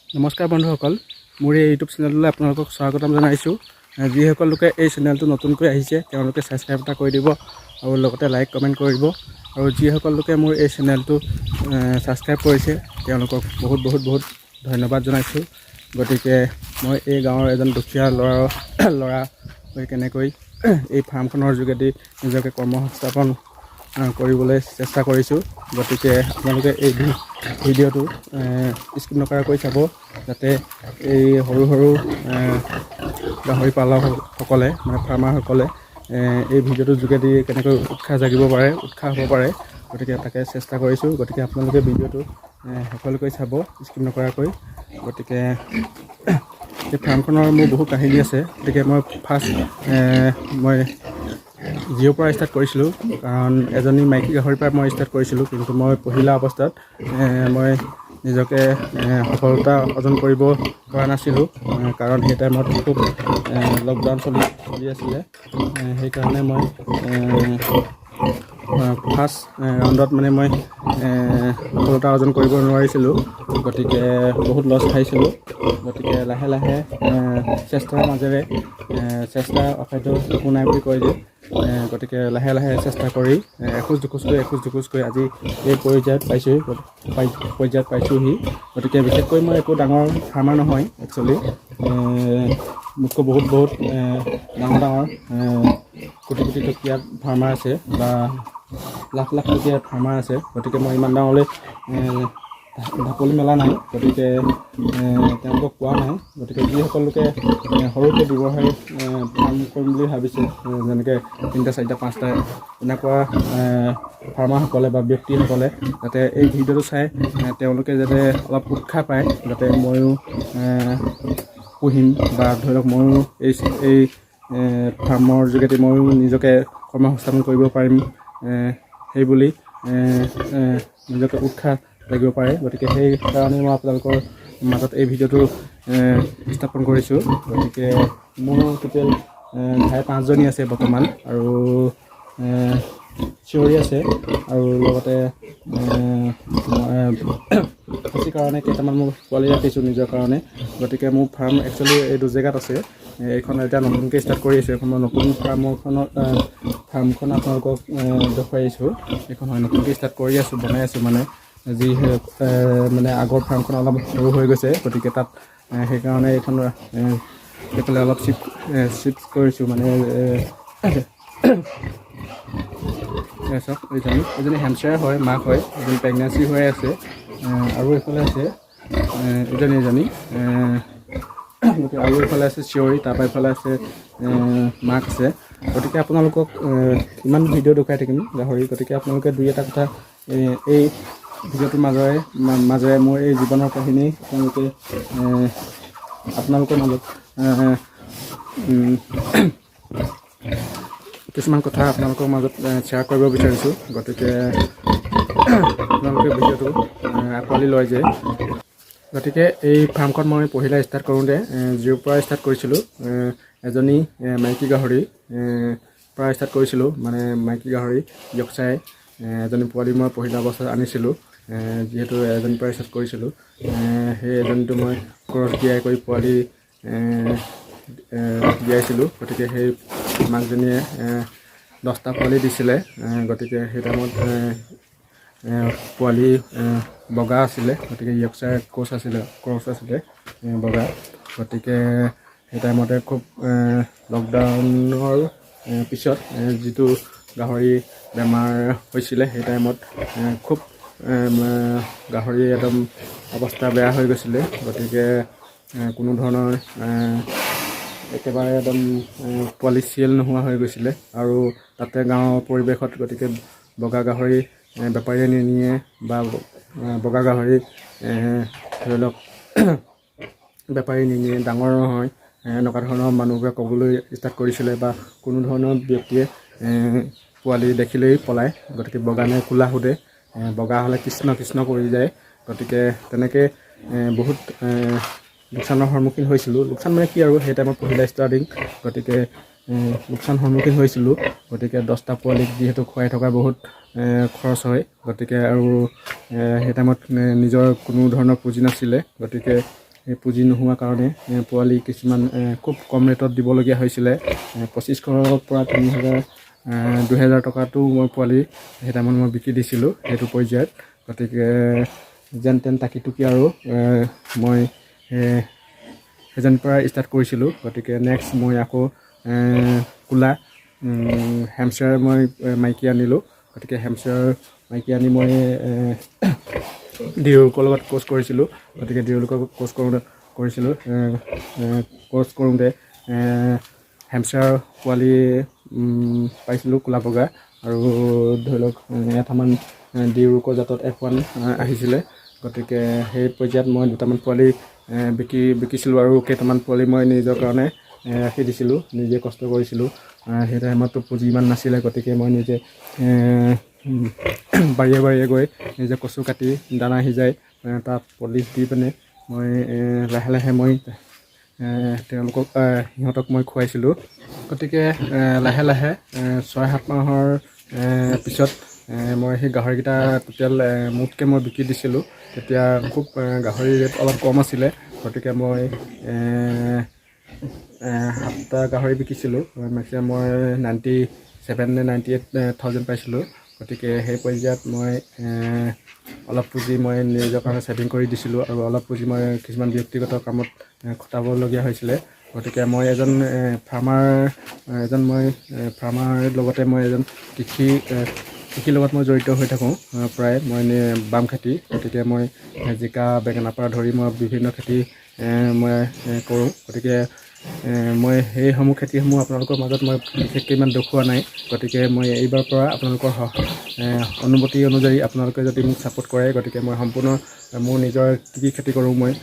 নমস্কাৰ বন্ধুসকল, মোৰ এই ইউটিউব চেনেললৈ আপোনালোকক স্বাগতম জনাইছোঁ। যিসকল লোকে এই চেনেলটো নতুনকৈ আহিছে তেওঁলোকে ছাবস্ক্ৰাইব এটা কৰি দিব আৰু লগতে লাইক কমেণ্ট কৰিব। আৰু যিসকল লোকে মোৰ এই চেনেলটো ছাবস্ক্ৰাইব কৰিছে তেওঁলোকক বহুত বহুত বহুত ধন্যবাদ জনাইছোঁ। গতিকে মই এই গাঁৱৰ এজন দুখীয়া ল'ৰা হৈ কেনেকৈ এই ফাৰ্মখনৰ যোগেদি নিজকে কৰ্মসংস্থাপন কৰিবলৈ চেষ্টা কৰিছোঁ। গতিকে আপোনালোকে এই ভিডিঅ'টো স্কিপ নকৰাকৈ চাব, যাতে এই সৰু সৰু গাহৰি পালকসকলে মানে ফাৰ্মাৰসকলে এই ভিডিঅ'টোৰ যোগেদি কেনেকৈ উৎসাহ হ'ব পাৰে। গতিকে তাকে চেষ্টা কৰিছোঁ। গতিকে আপোনালোকে ভিডিঅ'টো সকলোকৈ চাব স্কিপ নকৰাকৈ। গতিকে এই ফাৰ্মখনৰ মোৰ বহু কাহিনী আছে। গতিকে মই মই জিঅ'ৰ পৰা ষ্টাৰ্ট কৰিছিলোঁ, কাৰণ এজনী মাইকী গাহৰিৰ পৰা মই ষ্টাৰ্ট কৰিছিলোঁ। কিন্তু মই পহিলা অৱস্থাত মই নিজকে সফলতা অৰ্জন কৰিব পৰা নাছিলোঁ, কাৰণ সেই টাইমত খুব লকডাউন চলি আছিলে। সেইকাৰণে মই ফাৰ্ষ্ট ৰাউণ্ডত মানে মই সফলতা অৰ্জন কৰিব নোৱাৰিছিলোঁ। গতিকে বহুত লছ খাইছিলোঁ। গতিকে লাহে লাহে চেষ্টাৰ মাজেৰে চেষ্টা অসাধ্য একো নাই বুলি কয় যে, গতিকে লাহে লাহে চেষ্টা কৰি এখোজ দুখোজকৈ আজি এই পৰ্যায়ত পাইছোঁহি। গতিকে বিশেষকৈ মই একো ডাঙৰ ফাৰ্মাৰ নহয়। একচুৱেলি মোতকৈ বহুত ডাঙৰ কোটি টকীয়া ফাৰ্মাৰ আছে বা লাখ টকীয়া ফাৰ্মাৰ আছে। গতিকে মই ইমান ডাঙৰলৈ ঢাপলি মেলা নাই। গতিকে তেওঁলোকক কোৱা নাই। গতিকে যিসকল লোকে সৰুকৈ ব্যৱসায় ফাৰ্ম কৰিম বুলি ভাবিছে, যেনেকৈ 3টা 4টা 5টা এনেকুৱা ফাৰ্মাৰসকলে বা ব্যক্তিসকলে যাতে এই ভিডিঅ'টো চাই তেওঁলোকে যাতে অলপ উৎসাহ পায়, যাতে ময়ো পুহিম বা ধৰি লওক ময়ো এই ফাৰ্মৰ যোগেদি ময়ো নিজকে কৰ্মসংস্থাপন কৰিব পাৰিম, সেইবুলি নিজকে উৎসাহ লাগিব পাৰে। গতিকে সেইকাৰণে মই আপোনালোকৰ মাজত এই ভিডিঅ'টো স্থাপন কৰিছোঁ। গতিকে মোৰ টোটেল ঘাই 5জনী আছে বৰ্তমান, আৰু চিঞৰি আছে, আৰু লগতে খাচীৰ কাৰণে কেইটামান মোৰ পোৱালি ৰাখিছোঁ নিজৰ কাৰণে। গতিকে মোৰ ফাৰ্ম একচুৱেলি এই 2 জেগাত আছে। এইখন এতিয়া নতুনকৈ ষ্টাৰ্ট কৰি আছোঁ। এখন মই নতুন ফাৰ্মখন আপোনালোকক দেখুৱাই আহিছোঁ। এইখন হয় নতুনকৈ ষ্টাৰ্ট কৰি আছোঁ, বনাই আছোঁ। মানে আগৰ ফাৰ্মখন অলপ সৰু হৈ গৈছে। গতিকে তাত সেইকাৰণে এইখন এইফালে অলপ চিফ্ট কৰিছোঁ। মানে চাওক, এজনী হেমশ্বেয়াৰ হয়, মাক হয়, এজনী প্ৰেগনেঞ্চি হৈ আছে, আৰু এইফালে আছে এজনী আৰু এইফালে আছে চিঞৰি, তাৰপৰা এইফালে আছে মাক আছে। গতিকে আপোনালোকক ইমান ভিডিঅ' দেখুৱাই থাকিম গাহৰি। গতিকে আপোনালোকে 2-এটা কথা এই ভিডিঅ'টোৰ মাজেৰে মোৰ এই জীৱনৰ কাহিনী আপোনালোকৰ মাজত কিছুমান কথা আপোনালোকৰ মাজত শ্বেয়াৰ কৰিব বিচাৰিছোঁ। গতিকে আপোনালোকে ভিডিঅ'টো আঁকোৱালি লয় যে। গতিকে এই ফাৰ্মখন মই পহিলা ষ্টাৰ্ট কৰোঁতে জিঅ'ৰ পৰা ষ্টাৰ্ট কৰিছিলোঁ। এজনী মাইকী গাহৰি পৰা ষ্টাৰ্ট কৰিছিলোঁ। মানে মাইকী গাহৰি ইয়কচাই এজনী পোৱালি মই পহিলা অৱস্থাত আনিছিলোঁ। যিহেতু এজনীৰ পৰা ষ্টাৰ্ট কৰিছিলোঁ, সেই এজনীটো মই ক্ৰছ দিয়াই কৰি পোৱালি দিয়াইছিলোঁ। গতিকে সেই মাকজনীয়ে 10টা পোৱালি দিছিলে। গতিকে সেই টাইমত পোৱালি বগা আছিলে। গতিকে ইয়কচাই ক্ৰছ আছিলে বগা। গতিকে সেই টাইমতে খুব লকডাউনৰ পিছত যিটো গাহৰি বেমাৰ হৈছিলে, সেই টাইমত খুব গাহৰি একদম অৱস্থা বেয়া হৈ গৈছিলে। গতিকে কোনো ধৰণৰ একেবাৰে একদম পোৱালি চেল নোহোৱা হৈ গৈছিলে। আৰু তাতে গাঁৱৰ পৰিৱেশত গতিকে বগা গাহৰি বেপাৰীয়ে নিনিয়ে, বা বগা গাহৰি ধৰি লওক বেপাৰী নিনিয়ে, ডাঙৰ নহয়, এনেকুৱা ধৰণৰ মানুহবোৰে ক'বলৈ ষ্টাৰ্ট কৰিছিলে, বা কোনো ধৰণৰ ব্যক্তিয়ে পোৱালি দেখিলেই পলায়। গতিকে বগা নে ক'লা সোধে, বগা হ'লে কৃষ্ণ কৰি যায়। গতিকে তেনেকৈ বহুত লোকচানৰ সন্মুখীন হৈছিলোঁ। লোকচান মানে কি আৰু, সেই টাইমত পহিলা ষ্টাৰ্টিং। গতিকে লোকচান সন্মুখীন হৈছিলোঁ। গতিকে 10টা পোৱালিক যিহেতু খুৱাই থকা বহুত খৰচ হয়। গতিকে আৰু সেই টাইমত নিজৰ কোনো ধৰণৰ পুঁজি নাছিলে। গতিকে পুঁজি নোহোৱাৰ কাৰণে পোৱালি কিছুমান খুব কম ৰেটত দিবলগীয়া হৈছিলে। 2500ৰ পৰা 3000 2000 টকাটো মই পোৱালি সেই টাইমত মই বিকি দিছিলোঁ সেইটো পৰ্যায়ত। গতিকে যেন তেন টাকি টুকি আৰু মই সেইজনৰ পৰা ষ্টাৰ্ট কৰিছিলোঁ। গতিকে নেক্সট মই আকৌ কোলা হেমশ্বেয়াৰ মই মাইকী আনিলোঁ। গতিকে হেমশ্বেয়াৰ মাইকী আনি মই ডিউকৰ লগত কোৰ্চ কৰিছিলোঁ। গতিকে ডিউকৰ কোৰ্চ কৰিছিলোঁ। কোৰ্চ কৰোঁতে হেমশ্বেয়াৰ পোৱালি পাইছিলোঁ কোলা বগা, আৰু ধৰি লওক এটামান ডিউকৰ জাতত F1 আহিছিলে। গতিকে সেই পৰ্যায়ত মই দুটামান পোৱালি বিকিছিলোঁ, আৰু কেইটামান পোৱালি মই নিজৰ কাৰণে ৰাখি দিছিলোঁ, নিজে কষ্ট কৰিছিলোঁ। সেই টাইমততো পুঁজি ইমান নাছিলে। গতিকে মই নিজে বাৰীয়ে বাৰীয়ে গৈ নিজে কচু কাটি দানা সিজাই তাত পলিচ দি পিনে মই লাহে লাহে মই সিহঁতক মই খুৱাইছিলোঁ। গতিকে লাহে লাহে 6-7 মাহৰ পিছত মই সেই গাহৰিকেইটা টোটেল মুঠকৈ মই বিকি দিছিলোঁ। তেতিয়া খুব গাহৰি ৰেট অলপ কম আছিলে। গতিকে মই 7টা গাহৰি বিকিছিলোঁ। মেক্সিমাম মই 97 নে 98,000 পাইছিলোঁ। গতিকে সেই পৰ্যায়ত মই অলপ পুঁজি মই নিজৰ কাৰণে ছেভিং কৰি দিছিলোঁ, আৰু অলপ পুঁজি মই কিছুমান ব্যক্তিগত কামত খটাবলগীয়া হৈছিলে। গতিকে মই এজন ফাৰ্মাৰ লগতে মই এজন কৃষিৰ লগত মই জড়িত হৈ থাকোঁ প্ৰায়। মই বাম খেতি, গতিকে মই জিকা বেঙেনাৰ পৰা ধৰি মই বিভিন্ন খেতি মই কৰোঁ। গতিকে মই সেইসমূহ খেতিসমূহ আপোনালোকৰ মাজত মই বিশেষকৈ ইমান দেখুওৱা নাই। গতিকে মই এইবাৰ পৰা আপোনালোকৰ অনুমতি অনুযায়ী আপোনালোকে যদি মোক ছাপোৰ্ট কৰে, গতিকে মই সম্পূৰ্ণ মোৰ নিজৰ কি খেতি কৰোঁ মই,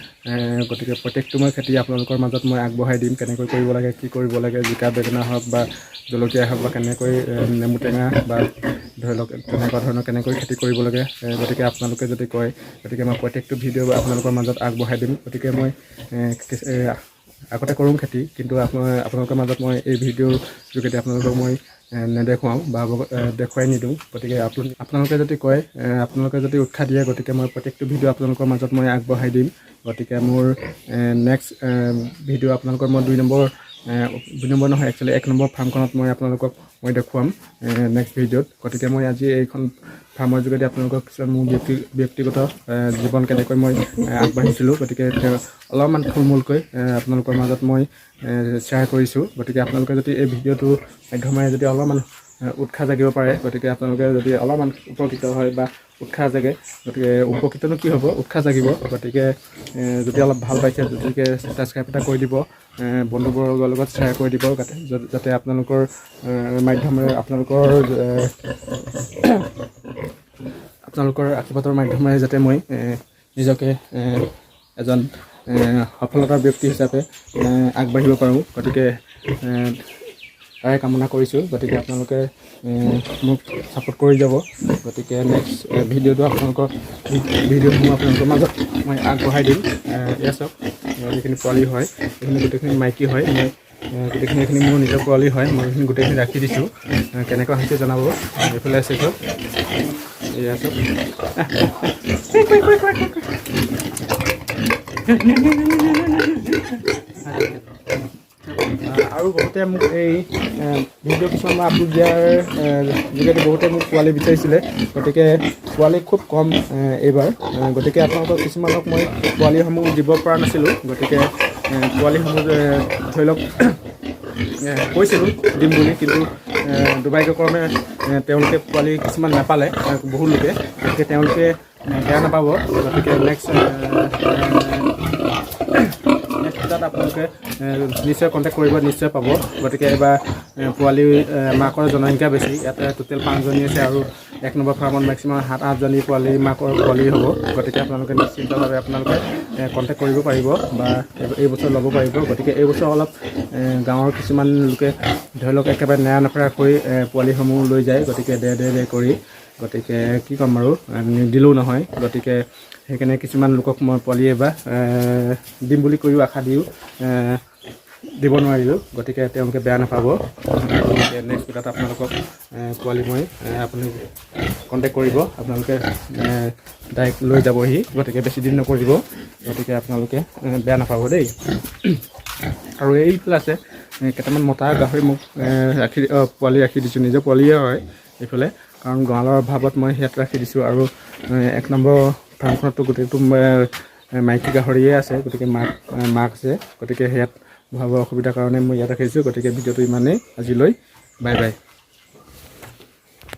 গতিকে প্ৰত্যেকটো মই খেতি আপোনালোকৰ মাজত মই আগবঢ়াই দিম। কেনেকৈ কৰিব লাগে, কি কৰিব লাগে, জিকা বেঙেনা হওক বা জলকীয়া হওক বা কেনেকৈ নেমু টেঙা বা ধৰি লওক তেনেকুৱা ধৰণৰ কেনেকৈ খেতি কৰিব লাগে, গতিকে আপোনালোকে যদি কয়, গতিকে মই প্ৰত্যেকটো ভিডিঅ' আপোনালোকৰ মাজত আগবঢ়াই দিম। গতিকে মই আগতে কৰোঁ খেতি, কিন্তু আপোনালোকৰ মাজত মই এই ভিডিঅ'ৰ যোগেদি আপোনালোকক মই নেদেখুৱাওঁ বা দেখুৱাই নিদিওঁ। গতিকে আপোনালোকে যদি কয়, আপোনালোকে যদি উৎসাহ দিয়ে, গতিকে মই প্ৰত্যেকটো ভিডিঅ' আপোনালোকৰ মাজত মই আগবঢ়াই দিম। গতিকে মোৰ নেক্সট ভিডিঅ' আপোনালোকৰ মই 2 নম্বৰ নহয়, একচুৱেলি 1 নম্বৰ ফাৰ্মখনত মই আপোনালোকক মই দেখুৱাম নেক্সট ভিডিঅ'ত। গতিকে মই আজি এইখন ফাৰ্মৰ যোগেদি আপোনালোকক মোৰ ব্যক্তিগত জীৱন কেনেকৈ মই আগবাঢ়িছিলোঁ, গতিকে অলপমান থুলমূলকৈ আপোনালোকৰ মাজত মই শ্বেয়াৰ কৰিছোঁ। গতিকে আপোনালোকে যদি এই ভিডিঅ'টোৰ মাধ্যমেৰে যদি অলপমান উৎসাহ জাগিব পাৰে, গতিকে আপোনালোকে যদি অলপমান উপকৃত হয় বা উৎসাহ জাগে, গতিকে উপকৃতনো কি হ'ব, উৎসাহ জাগিব। গতিকে যদি অলপ ভাল পাইছে, গতিকে ছাবস্ক্ৰাইব এটা কৰি দিব, বন্ধুবৰ্গৰ লগত শ্বেয়াৰ কৰি দিব, যাতে আপোনালোকৰ মাধ্যমেৰে আপোনালোকৰ আশীৰ্বাদৰ মাধ্যমেৰে যাতে মই নিজকে এজন সফলতাৰ ব্যক্তি হিচাপে আগবাঢ়িব পাৰোঁ। গতিকে তাৰে কামনা কৰিছোঁ। গতিকে আপোনালোকে মোক ছাপোৰ্ট কৰি যাব। গতিকে নেক্সট ভিডিঅ'টো ভিডিঅ'সমূহ আপোনালোকৰ মাজত মই আগবঢ়াই দিম। এয়া চাওক, যিখিনি পোৱালি হয় সেইখিনি গোটেইখিনি মাইকী হয়। মই গোটেইখিনি মোৰ নিজৰ পোৱালি হয়। মই এইখিনি গোটেইখিনি ৰাখি দিছোঁ। কেনেকুৱা হৈছে জনাব। এইফালে আছে চাওক, এয়া চাওক। আৰু বহুতে মোক এই ভিডিঅ' কিছুমান মই আপলোড দিয়াৰ যোগেদি বহুতে মোক পোৱালি বিচাৰিছিলে। গতিকে পোৱালি খুব কম এইবাৰ। গতিকে আপোনালোকক কিছুমানক মই পোৱালিসমূহ দিব পৰা নাছিলোঁ। গতিকে পোৱালিসমূহ ধৰি লওক কৈছিলোঁ দিম বুলি, কিন্তু দুৰ্ভাগ্যক্ৰমে তেওঁলোকে পোৱালি কিছুমান নাপালে, বহু লোকে। গতিকে তেওঁলোকে বেয়া নাপাব। গতিকে নেক্সট তাত আপোনালোকে নিশ্চয় কণ্টেক্ট কৰিব, নিশ্চয় পাব। গতিকে এইবাৰ পোৱালি মাকৰ জনসংখ্যা বেছি। ইয়াতে টোটেল 5জনী আছে, আৰু 1 নম্বৰ ফাৰ্মত মেক্সিমাম 7-8জনী মাকৰ পোৱালি হ'ব। গতিকে আপোনালোকে নিশ্চিতভাৱে আপোনালোকে কণ্টেক্ট কৰিব পাৰিব বা এইবছৰ ল'ব পাৰিব। গতিকে এইবছৰ অলপ গাঁৱৰ কিছুমান লোকে ধৰি লওক একেবাৰে নেৰা নেপেৰাকৈ পোৱালিসমূহ লৈ যায়। গতিকে দে কৰি, গতিকে কি ক'ম আৰু, নিদিলেও নহয়। গতিকে সেইকাৰণে কিছুমান লোকক মই পোৱালি এইবাৰ দিম বুলি কৈও আশা দিওঁ দিব নোৱাৰিলোঁ, গতিকে তেওঁলোকে বেয়া নাপাব। নেক্সট ভিডিঅ'ত আপোনালোকক পোৱালি মই আপুনি কণ্টেক্ট কৰিব, আপোনালোকে ডাইৰেক্ট লৈ যাবহি, গতিকে বেছি দিন নকৰিব, গতিকে আপোনালোকে বেয়া নাপাব দেই। আৰু এইফালে আছে কেইটামান মতা গাহৰি মোক পোৱালি ৰাখি দিছোঁ, নিজৰ পোৱালিয়ে হয় এইফালে, কাৰণ গঁৰালৰ অভাৱত মই ইয়াত ৰাখি দিছোঁ। আৰু 1 নম্বৰ ফাৰ্মখনতো গোটেইটো মাইকী গাহৰিয়ে আছে, গতিকে মাক আছে, গতিকে ইয়াত ভৰাবৰ অসুবিধাৰ কাৰণে মই ইয়াত ৰাখিছোঁ। গতিকে ভিডিঅ'টো ইমানেই, আজিলৈ বাই বাই।